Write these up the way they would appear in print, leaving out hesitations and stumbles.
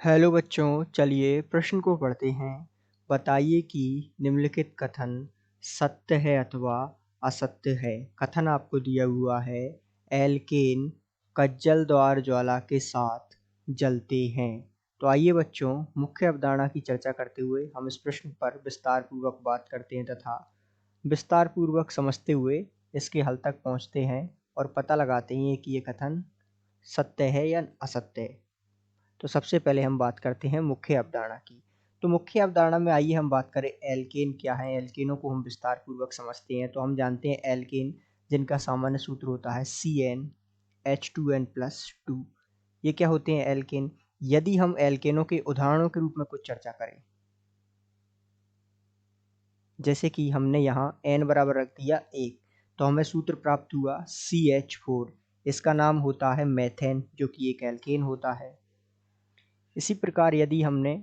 Hello बच्चों, चलिए प्रश्न को पढ़ते हैं। बताइए कि निम्नलिखित कथन सत्य है अथवा असत्य है। कथन आपको दिया हुआ है, एल्केन कज्जलदार ज्वाला के साथ जलते हैं। तो आइए बच्चों, मुख्य अवधारणा की चर्चा करते हुए हम इस प्रश्न पर विस्तार पूर्वक बात करते हैं तथा विस्तार पूर्वक समझते हुए इसके हल तक पहुंचते हैं और पता लगाते हैं कि ये कथन सत्य है या असत्य है। तो सबसे पहले हम बात करते हैं मुख्य अवधारणा की। तो मुख्य अवधारणा में आइए हम बात करें एल्केन क्या है। एल्केनों को हम विस्तार पूर्वक समझते हैं। तो हम जानते हैं एल्केन जिनका सामान्य सूत्र होता है CnH2n+2। ये क्या होते हैं एल्केन? यदि हम एल्केनों के उदाहरणों के रूप में कुछ चर्चा करें, जैसे कि हमने यहाँ n बराबर रख दिया 1, तो हमें सूत्र प्राप्त हुआ CH4। इसका नाम होता है मेथेन, जो कि एक एल्केन होता है। इसी प्रकार यदि हमने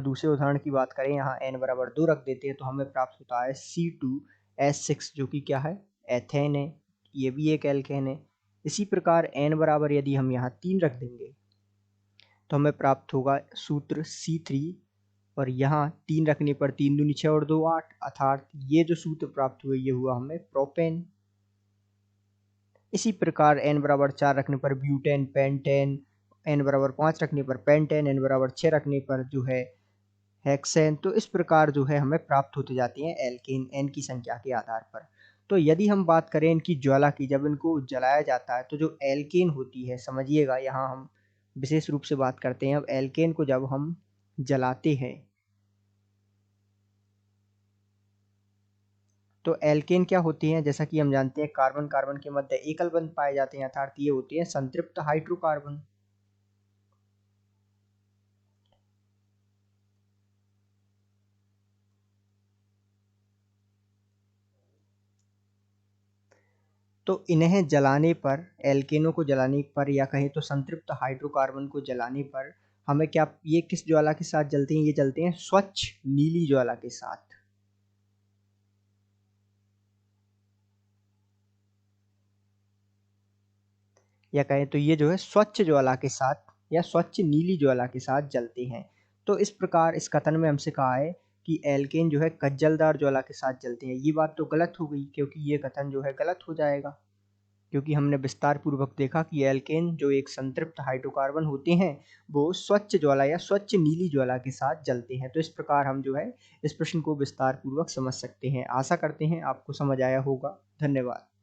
दूसरे उदाहरण की बात करें, यहाँ n बराबर 2 रख देते हैं तो हमें प्राप्त होता है C2H6, जो कि क्या है, एथेन है। ये भी एक एल्केन है। इसी प्रकार n बराबर यदि हम यहाँ 3 रख देंगे तो हमें प्राप्त होगा सूत्र C3, और यहाँ 3 रखने पर 3 दूनी 6 और 2 8, अर्थात ये जो सूत्र प्राप्त हुए ये हुआ हमें प्रोपेन। इसी प्रकार n बराबर 4 रखने पर ब्यूटेन, पेंटेन, n बराबर 5 रखने पर पेंटेन, n बराबर 6 रखने पर जो है हेक्सेन। तो इस प्रकार जो है हमें प्राप्त होते जाती हैं एल्केन n की संख्या के आधार पर। तो यदि हम बात करें इनकी ज्वाला की, जब इनको जलाया जाता है तो जो एल्केन होती है, समझिएगा यहाँ हम विशेष रूप से बात करते हैं। अब एल्केन को जब हम जलाते हैं तो एल्केन क्या होती हैं, जैसा कि हम जानते हैं कार्बन कार्बन के मध्य एकल बंध पाए जाते हैं, अर्थात ये होते हैं संतृप्त हाइड्रोकार्बन। तो इन्हें जलाने पर, एल्केनों को जलाने पर या कहें तो संतृप्त हाइड्रोकार्बन को जलाने पर हमें क्या, ये किस ज्वाला के साथ जलते हैं? ये जलते हैं स्वच्छ नीली ज्वाला के साथ। या कहें तो ये जो है स्वच्छ ज्वाला के साथ या स्वच्छ नीली ज्वाला के साथ जलते हैं। तो इस प्रकार इस कथन में हमसे कहा है कि एल्केन जो है कज्जलदार ज्वाला के साथ जलते हैं। ये बात तो गलत हो गई, क्योंकि ये कथन जो है गलत हो जाएगा, क्योंकि हमने विस्तार पूर्वक देखा कि एल्केन जो एक संतृप्त हाइड्रोकार्बन होते हैं वो स्वच्छ ज्वाला या स्वच्छ नीली ज्वाला के साथ जलते हैं। तो इस प्रकार हम जो है इस प्रश्न को विस्तार पूर्वक समझ सकते हैं। आशा करते हैं आपको समझ आया होगा। धन्यवाद।